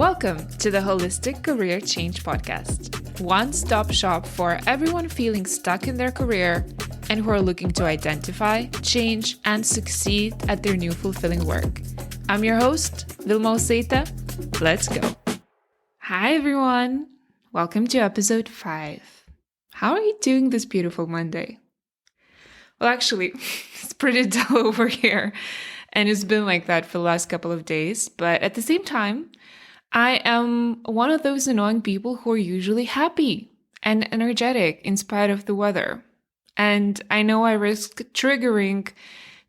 Welcome to the Holistic Career Change Podcast, one-stop shop for everyone feeling stuck in their career and who are looking to identify, change, and succeed at their new fulfilling work. I'm your host, Vilma Oseita. Let's go. Hi, everyone. Welcome to episode 5. How are you doing this beautiful Monday? Well, actually, it's pretty dull over here, and it's been like that for the last couple of days. But at the same time, I am one of those annoying people who are usually happy and energetic in spite of the weather. And I know I risk triggering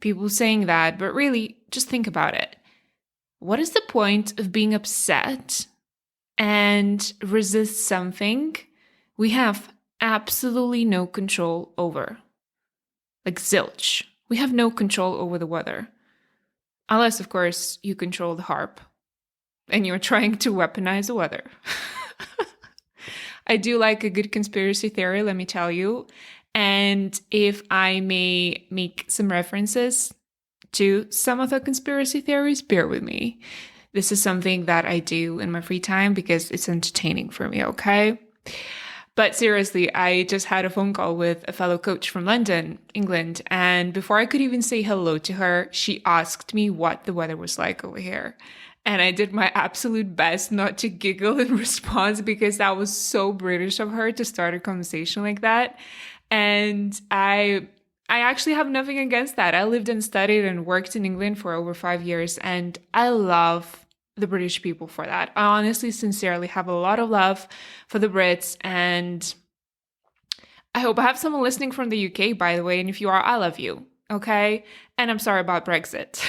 people saying that, but really, just think about it. What is the point of being upset and resist something we have absolutely no control over? Like zilch. We have no control over the weather. Unless, of course, you control the harp and you're trying to weaponize the weather. I do like a good conspiracy theory, let me tell you. And if I may make some references to some of the conspiracy theories, bear with me. This is something that I do in my free time because it's entertaining for me, okay? But seriously, I just had a phone call with a fellow coach from London, England, and before I could even say hello to her, she asked me what the weather was like over here. And I did my absolute best not to giggle in response because that was so British of her to start a conversation like that. And I actually have nothing against that. I lived and studied and worked in England for over 5 years, and I love the British people for that. I honestly, sincerely have a lot of love for the Brits, and I hope I have someone listening from the UK, by the way, and if you are, I love you, okay? And I'm sorry about Brexit.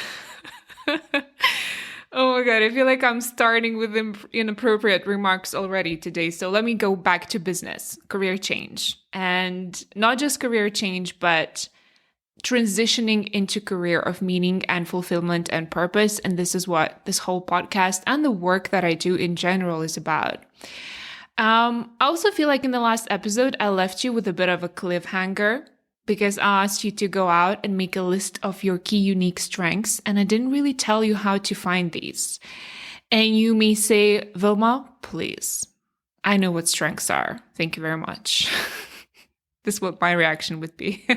Oh my God, I feel like I'm starting with inappropriate remarks already today. So let me go back to business, career change. And not just career change, but transitioning into career of meaning and fulfillment and purpose. And this is what this whole podcast and the work that I do in general is about. I also feel like in the last episode, I left you with a bit of a cliffhanger because I asked you to go out and make a list of your key unique strengths, and I didn't really tell you how to find these. And you may say, Vilma, please, I know what strengths are. Thank you very much. This is what my reaction would be.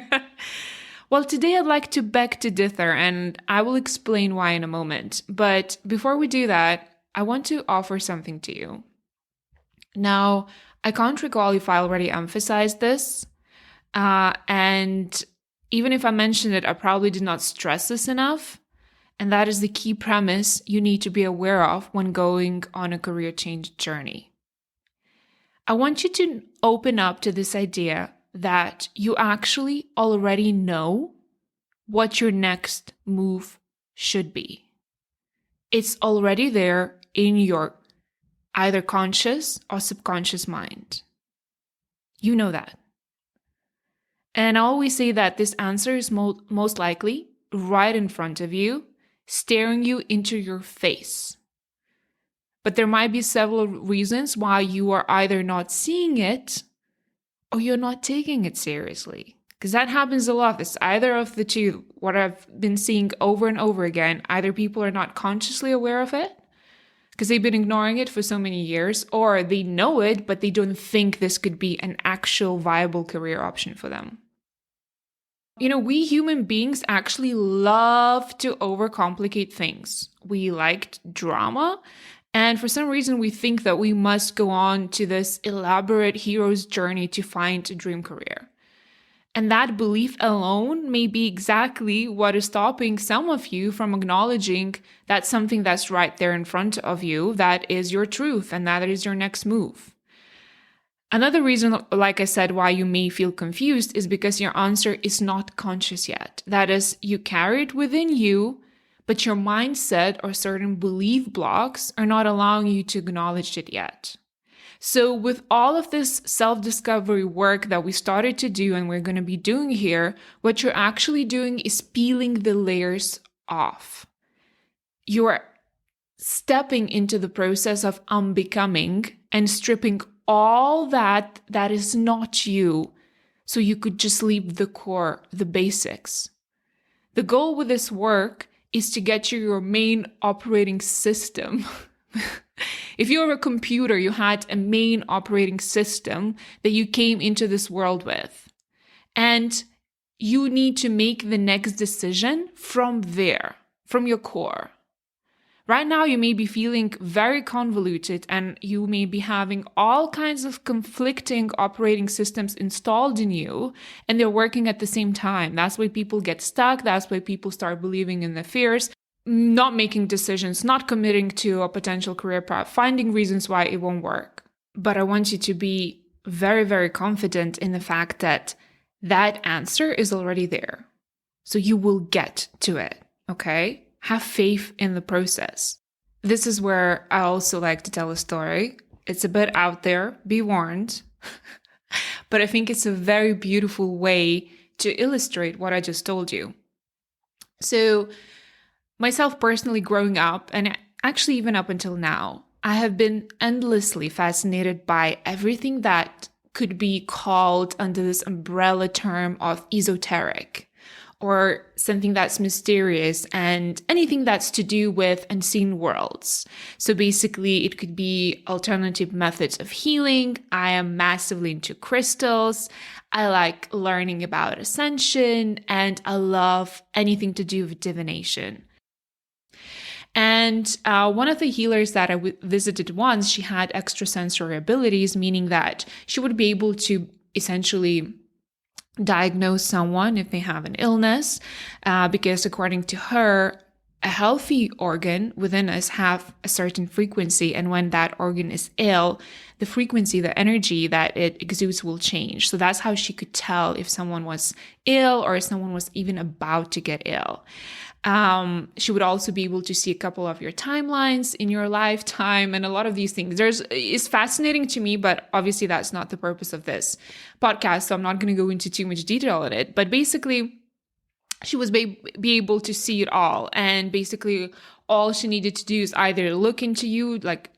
Well, today I'd like to beg to differ, and I will explain why in a moment. But before we do that, I want to offer something to you. Now, I can't recall if I already emphasized this, and even if I mentioned it, I probably did not stress this enough. And that is the key premise you need to be aware of when going on a career change journey. I want you to open up to this idea that you actually already know what your next move should be. It's already there in your either conscious or subconscious mind. You know that. And I always say that this answer is most likely right in front of you, staring you into your face. But there might be several reasons why you are either not seeing it or you're not taking it seriously. Because that happens a lot. It's either of the two. What I've been seeing over and over again, either people are not consciously aware of it because they've been ignoring it for so many years, or they know it, but they don't think this could be an actual viable career option for them. You know, we human beings actually love to overcomplicate things. We like drama, and for some reason we think that we must go on to this elaborate hero's journey to find a dream career. And that belief alone may be exactly what is stopping some of you from acknowledging that something that's right there in front of you, that is your truth, and that is your next move. Another reason, like I said, why you may feel confused is because your answer is not conscious yet. That is, you carry it within you, but your mindset or certain belief blocks are not allowing you to acknowledge it yet. So with all of this self-discovery work that we started to do and we're going to be doing here, what you're actually doing is peeling the layers off. You are stepping into the process of unbecoming and stripping all that is not you, so you could just leave the core, the basics. The goal with this work is to get you your main operating system If you're a computer, you had a main operating system that you came into this world with. And you need to make the next decision from there, from your core. Right now, you may be feeling very convoluted and you may be having all kinds of conflicting operating systems installed in you, and they're working at the same time. That's why people get stuck. That's why people start believing in their fears, not making decisions, not committing to a potential career path, finding reasons why it won't work. But I want you to be very, very confident in the fact that that answer is already there. So you will get to it, okay? Have faith in the process. This is where I also like to tell a story. It's a bit out there, be warned. But I think it's a very beautiful way to illustrate what I just told you. So, myself personally growing up, and actually even up until now, I have been endlessly fascinated by everything that could be called under this umbrella term of esoteric, or something that's mysterious, and anything that's to do with unseen worlds. So basically, it could be alternative methods of healing. I am massively into crystals. I like learning about ascension, and I love anything to do with divination. And one of the healers that I visited once, she had extrasensory abilities, meaning that she would be able to essentially diagnose someone if they have an illness, because according to her, a healthy organ within us have a certain frequency, and when that organ is ill, the frequency, the energy that it exudes will change. So that's how she could tell if someone was ill or if someone was even about to get ill. She would also be able to see a couple of your timelines in your lifetime and a lot of these things. It's fascinating to me, but obviously that's not the purpose of this podcast, so I'm not going to go into too much detail on it. But basically, she was be able to see it all, and basically all she needed to do is either look into you, like,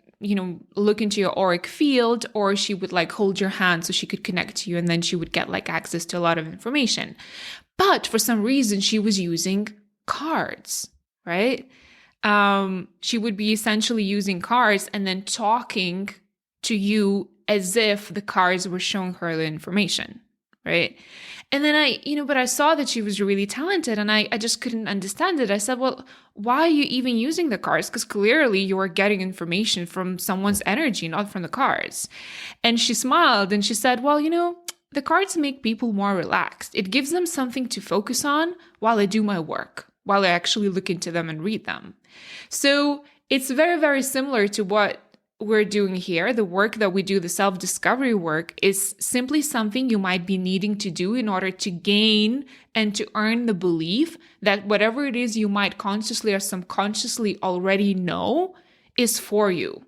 look into your auric field, or she would like hold your hand so she could connect to you, and then she would get like access to a lot of information. But for some reason, she was using cards, right? She would be essentially using cards and then talking to you as if the cards were showing her the information, right? And then I saw that she was really talented, and I just couldn't understand it. I said, well, why are you even using the cards? Because clearly you are getting information from someone's energy, not from the cards. And she smiled and she said, well, the cards make people more relaxed. It gives them something to focus on while I do my work, while I actually look into them and read them. So it's very, very similar to what we're doing here. The work that we do, the self-discovery work, is simply something you might be needing to do in order to gain and to earn the belief that whatever it is you might consciously or subconsciously already know is for you.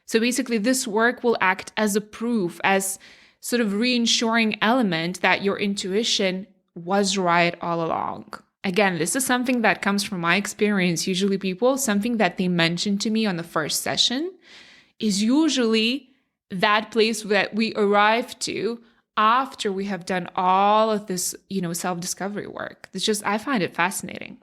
So basically, this work will act as a proof, as sort of reassuring element that your intuition was right all along. Again, this is something that comes from my experience. Usually something that they mention to me on the first session is usually that place that we arrive to after we have done all of this, self-discovery work. I find it fascinating.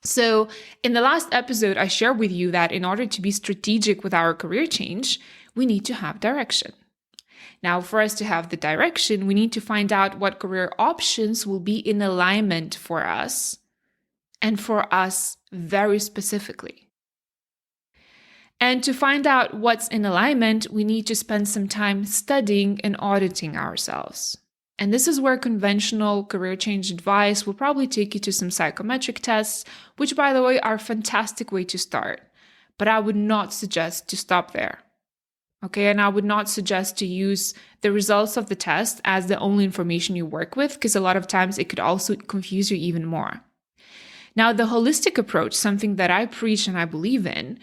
So in the last episode, I shared with you that in order to be strategic with our career change, we need to have direction. Now, for us to have the direction, we need to find out what career options will be in alignment for us, and for us very specifically. And to find out what's in alignment, we need to spend some time studying and auditing ourselves. And this is where conventional career change advice will probably take you to some psychometric tests, which, by the way, are a fantastic way to start. But I would not suggest to stop there. Okay, and I would not suggest to use the results of the test as the only information you work with, because a lot of times it could also confuse you even more. Now, the holistic approach, something that I preach and I believe in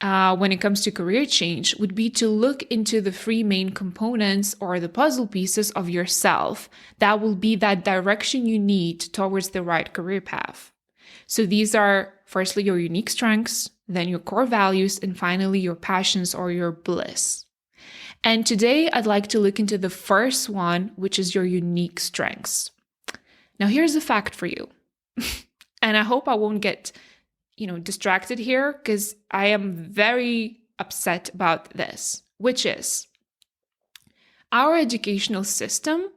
when it comes to career change, would be to look into the three main components or the puzzle pieces of yourself that will be that direction you need towards the right career path. So these are, firstly, your unique strengths, then your core values, and finally your passions or your bliss. And today I'd like to look into the first one, which is your unique strengths. Now here's a fact for you. And I hope I won't get, distracted here, because I am very upset about this, which is our educational system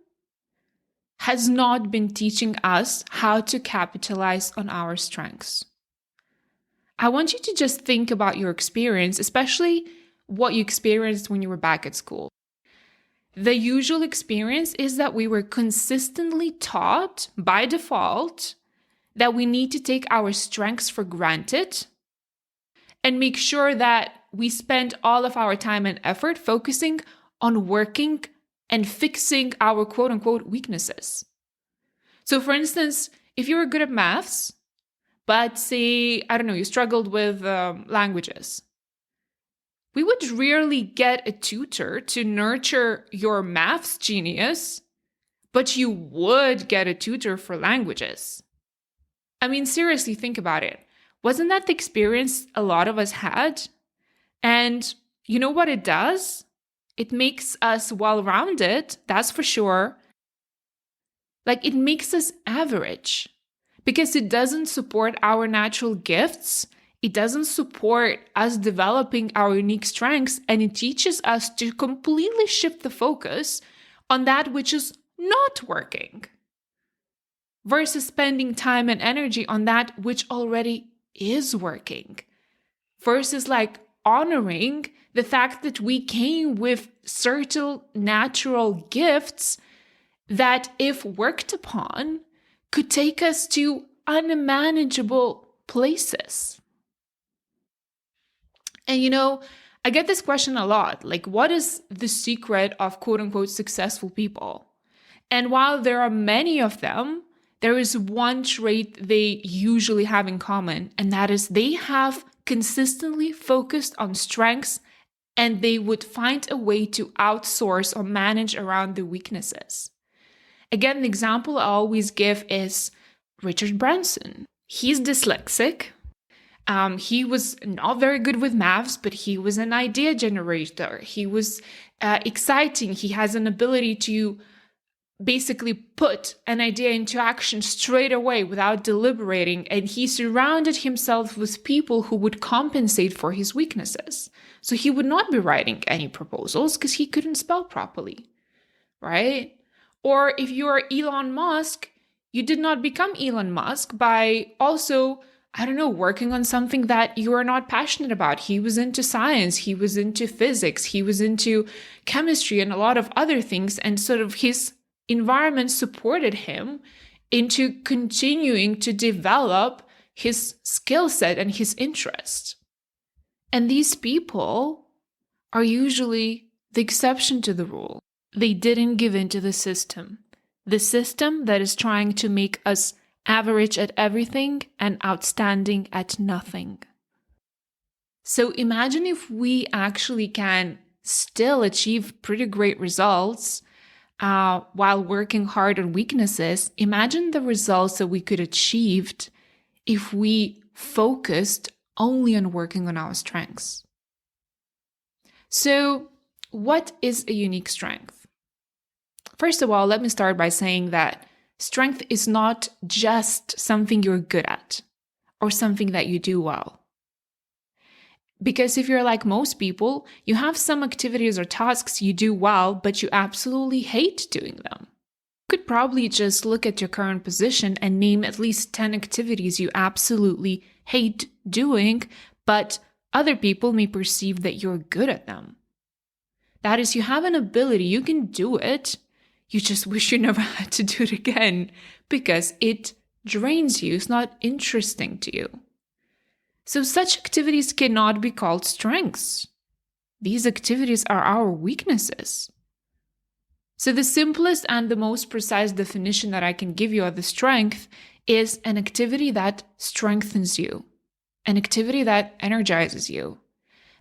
has not been teaching us how to capitalize on our strengths. I want you to just think about your experience, especially what you experienced when you were back at school. The usual experience is that we were consistently taught by default that we need to take our strengths for granted and make sure that we spend all of our time and effort focusing on working and fixing our quote unquote weaknesses. So for instance, if you were good at maths, but say, I don't know, you struggled with languages, we would rarely get a tutor to nurture your maths genius, but you would get a tutor for languages. I mean, seriously, think about it. Wasn't that the experience a lot of us had? And you know what it does? It makes us well-rounded, that's for sure. Like, it makes us average because it doesn't support our natural gifts. It doesn't support us developing our unique strengths, and it teaches us to completely shift the focus on that which is not working versus spending time and energy on that which already is working, versus like honoring the fact that we came with certain natural gifts that, if worked upon, could take us to unmanageable places. And you know, I get this question a lot, like, what is the secret of quote unquote successful people? And while there are many of them, there is one trait they usually have in common, and that is they have consistently focused on strengths, and they would find a way to outsource or manage around the weaknesses. Again, the example I always give is Richard Branson. He's dyslexic. He was not very good with maths, but he was an idea generator. He was exciting. He has an ability to basically put an idea into action straight away without deliberating. And he surrounded himself with people who would compensate for his weaknesses. So he would not be writing any proposals because he couldn't spell properly, right? Or if you are Elon Musk, you did not become Elon Musk by also, I don't know, working on something that you are not passionate about. He was into science, he was into physics, he was into chemistry and a lot of other things. And sort of his environment supported him into continuing to develop his skill set and his interest. And these people are usually the exception to the rule. They didn't give in to the system that is trying to make us average at everything and outstanding at nothing. So imagine if we actually can still achieve pretty great results while working hard on weaknesses. Imagine the results that we could achieve if we focused only on working on our strengths. So, what is a unique strength? First of all, let me start by saying that strength is not just something you're good at or something that you do well. Because if you're like most people, you have some activities or tasks you do well, but you absolutely hate doing them. You could probably just look at your current position and name at least 10 activities you absolutely hate doing, but other people may perceive that you're good at them. That is, you have an ability, you can do it, you just wish you never had to do it again because it drains you, it's not interesting to you. So such activities cannot be called strengths. These activities are our weaknesses. So the simplest and the most precise definition that I can give you of the strength is an activity that strengthens you, an activity that energizes you.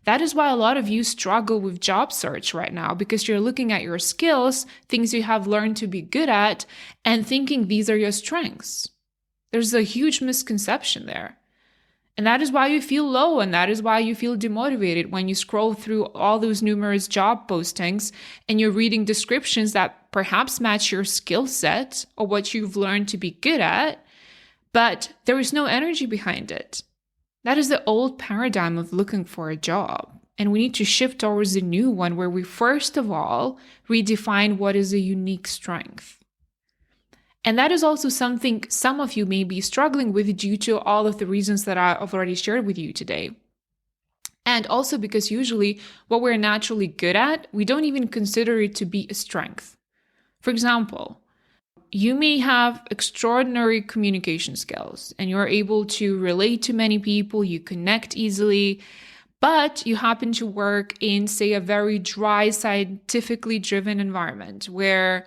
That is why a lot of you struggle with job search right now, because you're looking at your skills, things you have learned to be good at, and thinking these are your strengths. There's a huge misconception there. And that is why you feel low, and that is why you feel demotivated when you scroll through all those numerous job postings and you're reading descriptions that perhaps match your skill set or what you've learned to be good at, but there is no energy behind it. That is the old paradigm of looking for a job. And we need to shift towards a new one where we first of all redefine what is a unique strength. And that is also something some of you may be struggling with due to all of the reasons that I've already shared with you today. And also because usually what we're naturally good at, we don't even consider it to be a strength. For example, you may have extraordinary communication skills and you're able to relate to many people, you connect easily, but you happen to work in, say, a very dry, scientifically driven environment where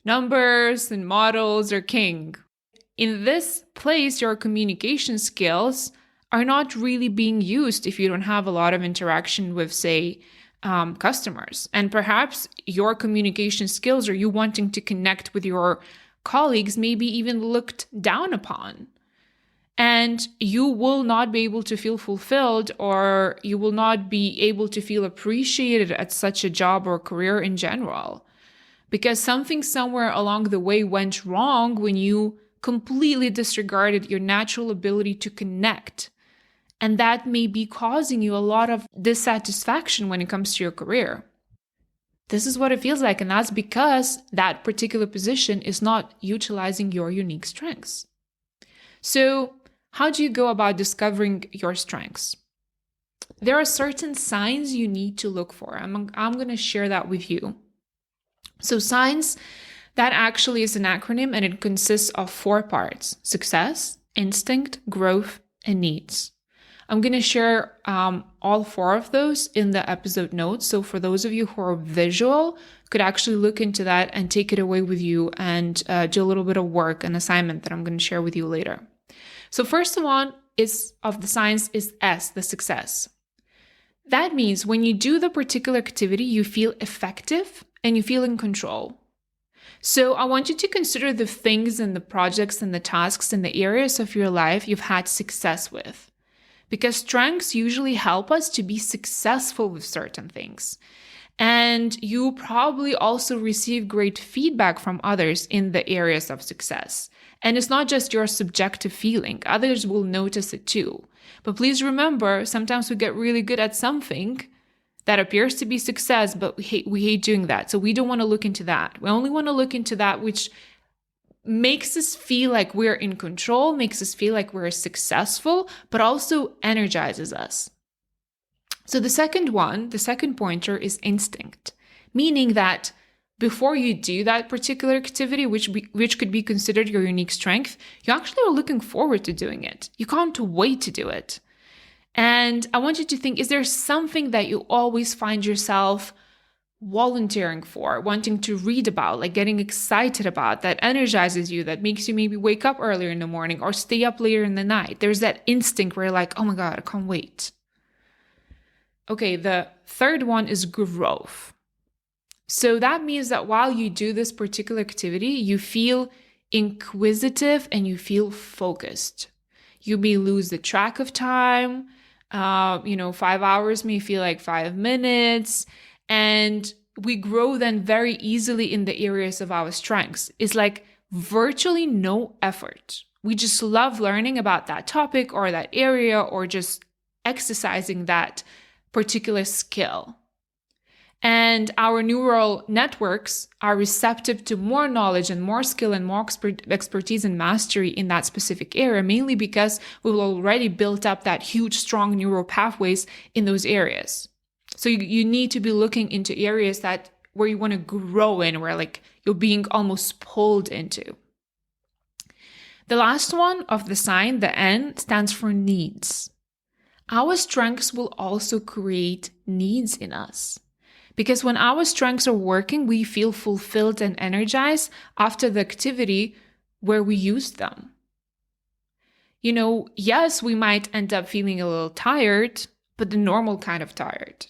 numbers and models are king. In this place, your communication skills are not really being used if you don't have a lot of interaction with, say, customers. And perhaps your communication skills or you wanting to connect with your colleagues may be even looked down upon. And you will not be able to feel fulfilled, or you will not be able to feel appreciated at such a job or career in general. Because something somewhere along the way went wrong when you completely disregarded your natural ability to connect. And that may be causing you a lot of dissatisfaction when it comes to your career. This is what it feels like, and that's because that particular position is not utilizing your unique strengths. So, how do you go about discovering your strengths? There are certain signs you need to look for. I'm going to share that with you. So, signs, that actually is an acronym, and it consists of 4 parts: success, instinct, growth, and needs. I'm going to share all 4 of those in the episode notes. So for those of you who are visual, could actually look into that and take it away with you and do a little bit of work, an assignment that I'm going to share with you later. So first of the signs is S, the success. That means when you do the particular activity, you feel effective and you feel in control. So I want you to consider the things and the projects and the tasks and the areas of your life you've had success with. Because strengths usually help us to be successful with certain things. And you probably also receive great feedback from others in the areas of success. And it's not just your subjective feeling. Others will notice it too. But please remember, sometimes we get really good at something that appears to be success, but we hate doing that. So we don't want to look into that. We only want to look into that which makes us feel like we're in control, makes us feel like we're successful, but also energizes us. So the second pointer is instinct, meaning that before you do that particular activity, which could be considered your unique strength, you actually are looking forward to doing it. You can't wait to do it. And I want you to think, is there something that you always find yourself volunteering for, wanting to read about, like getting excited about, that energizes you, that makes you maybe wake up earlier in the morning or stay up later in the night? There's that instinct where you're like, oh my God, I can't wait. Okay, the third one is growth. So that means that while you do this particular activity, you feel inquisitive and you feel focused. You may lose the track of time. 5 hours may feel like 5 minutes. And we grow then very easily in the areas of our strengths. It's like virtually no effort. We just love learning about that topic or that area or just exercising that particular skill. And our neural networks are receptive to more knowledge and more skill and more expertise and mastery in that specific area, mainly because we've already built up that huge, strong neural pathways in those areas. So you need to be looking into areas where you want to grow in, where like you're being almost pulled into. The last one of the sign, the N, stands for needs. Our strengths will also create needs in us. Because when our strengths are working, we feel fulfilled and energized after the activity where we used them. Yes, we might end up feeling a little tired, but the normal kind of tired.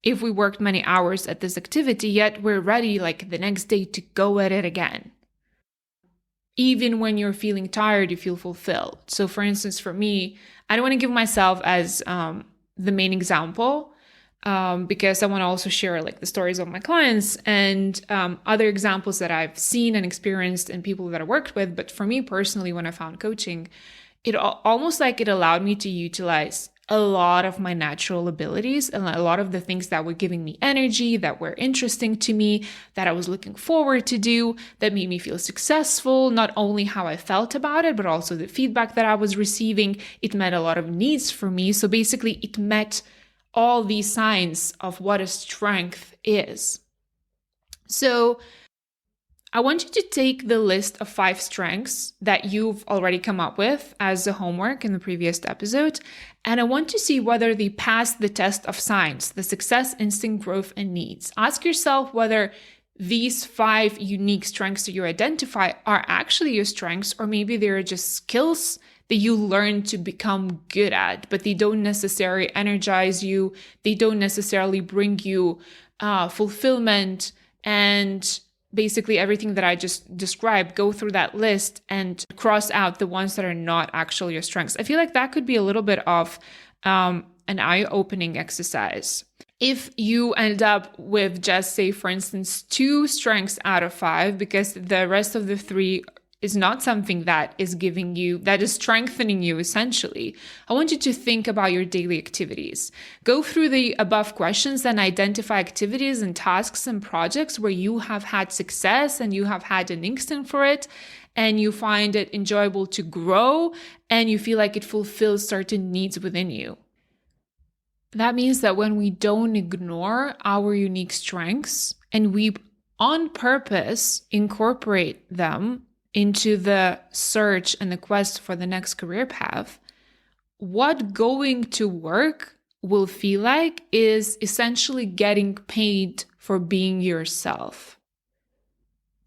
If we worked many hours at this activity, yet we're ready like the next day to go at it again. Even when you're feeling tired, you feel fulfilled. So for instance, for me, I don't want to give myself as the main example because I want to also share like the stories of my clients and other examples that I've seen and experienced and people that I worked with. But for me personally, when I found coaching, it almost like it allowed me to utilize a lot of my natural abilities and a lot of the things that were giving me energy, that were interesting to me, that I was looking forward to do, that made me feel successful, not only how I felt about it, but also the feedback that I was receiving. It met a lot of needs for me. So basically, it met all these signs of what a strength is. So I want you to take the list of 5 strengths that you've already come up with as a homework in the previous episode, and I want to see whether they pass the test of science, the success, instinct, growth, and needs. Ask yourself whether these 5 unique strengths that you identify are actually your strengths, or maybe they're just skills that you learn to become good at, but they don't necessarily energize you. They don't necessarily bring you fulfillment and basically everything that I just described. Go through that list and cross out the ones that are not actually your strengths. I feel like that could be a little bit of an eye-opening exercise. If you end up with just, say, for instance, 2 strengths out of 5, because the rest of the 3 is not something that is strengthening you essentially, I want you to think about your daily activities. Go through the above questions and identify activities and tasks and projects where you have had success and you have had an instinct for it and you find it enjoyable to grow and you feel like it fulfills certain needs within you. That means that when we don't ignore our unique strengths and we on purpose incorporate them into the search and the quest for the next career path, what going to work will feel like is essentially getting paid for being yourself.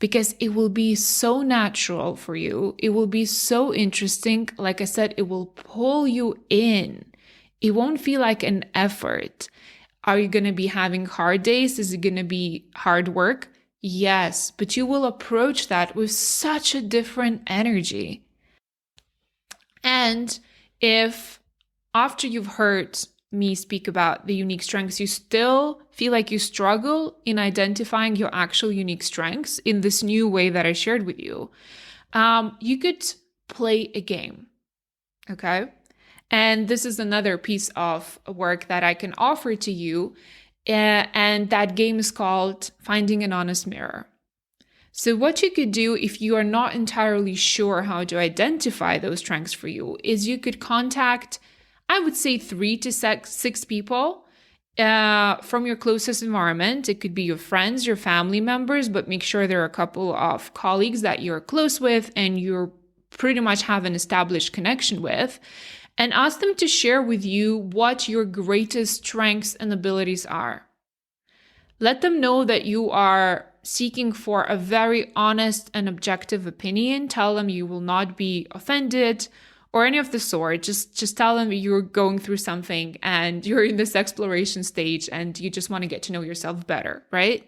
Because it will be so natural for you. It will be so interesting. Like I said, it will pull you in. It won't feel like an effort. Are you going to be having hard days? Is it going to be hard work? Yes, but you will approach that with such a different energy. And if after you've heard me speak about the unique strengths, you still feel like you struggle in identifying your actual unique strengths in this new way that I shared with you, you could play a game, okay? And this is another piece of work that I can offer to you. And that game is called Finding an Honest Mirror. So what you could do if you are not entirely sure how to identify those strengths for you is you could contact, I would say 3 to 6 people from your closest environment. It could be your friends, your family members, but make sure there are a couple of colleagues that you're close with and you're pretty much have an established connection with. And ask them to share with you what your greatest strengths and abilities are. Let them know that you are seeking for a very honest and objective opinion. Tell them you will not be offended or any of the sort. Just tell them you're going through something and you're in this exploration stage and you just want to get to know yourself better, right?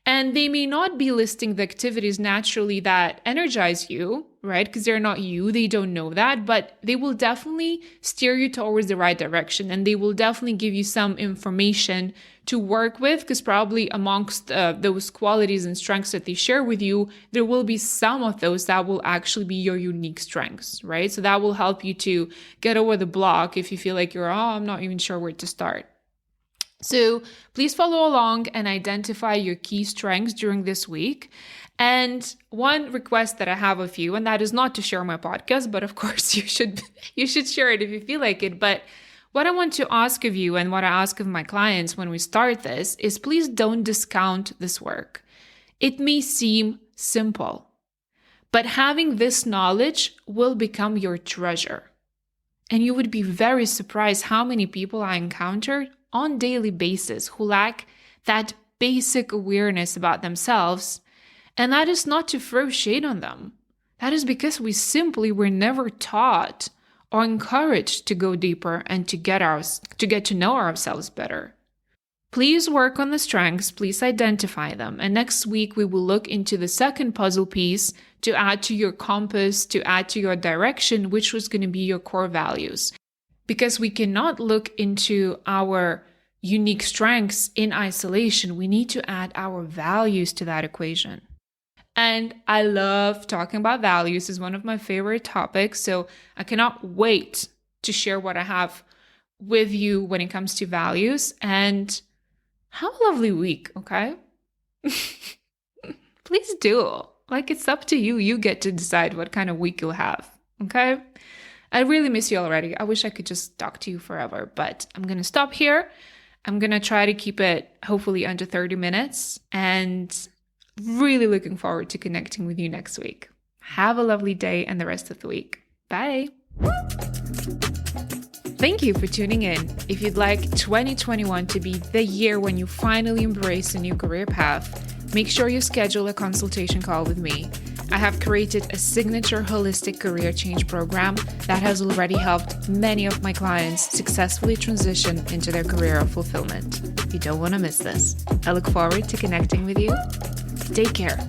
And they may not be listing the activities naturally that energize you, right? Because they're not you, they don't know that, but they will definitely steer you towards the right direction and they will definitely give you some information to work with, because probably amongst those qualities and strengths that they share with you, there will be some of those that will actually be your unique strengths, right? So that will help you to get over the block if you feel like I'm not even sure where to start. So please follow along and identify your key strengths during this week. And one request that I have of you, and that is not to share my podcast, but of course you should share it if you feel like it. But what I want to ask of you and what I ask of my clients when we start this is please don't discount this work. It may seem simple, but having this knowledge will become your treasure. And you would be very surprised how many people I encounter on a daily basis who lack that basic awareness about themselves. And that is not to throw shade on them. That is because we simply were never taught or encouraged to go deeper and to get to know ourselves better. Please work on the strengths, please identify them. And next week, we will look into the second puzzle piece to add to your compass, to add to your direction, which was going to be your core values. Because we cannot look into our unique strengths in isolation. We need to add our values to that equation. And I love talking about values. It's one of my favorite topics. So I cannot wait to share what I have with you when it comes to values, and have a lovely week, okay? Please do. Like, it's up to you. You get to decide what kind of week you'll have, okay? I really miss you already. I wish I could just talk to you forever, but I'm going to stop here. I'm going to try to keep it hopefully under 30 minutes, and really looking forward to connecting with you next week. Have a lovely day and the rest of the week. Bye. Thank you for tuning in. If you'd like 2021 to be the year when you finally embrace a new career path, make sure you schedule a consultation call with me. I have created a signature holistic career change program that has already helped many of my clients successfully transition into their career of fulfillment. You don't want to miss this. I look forward to connecting with you. Take care.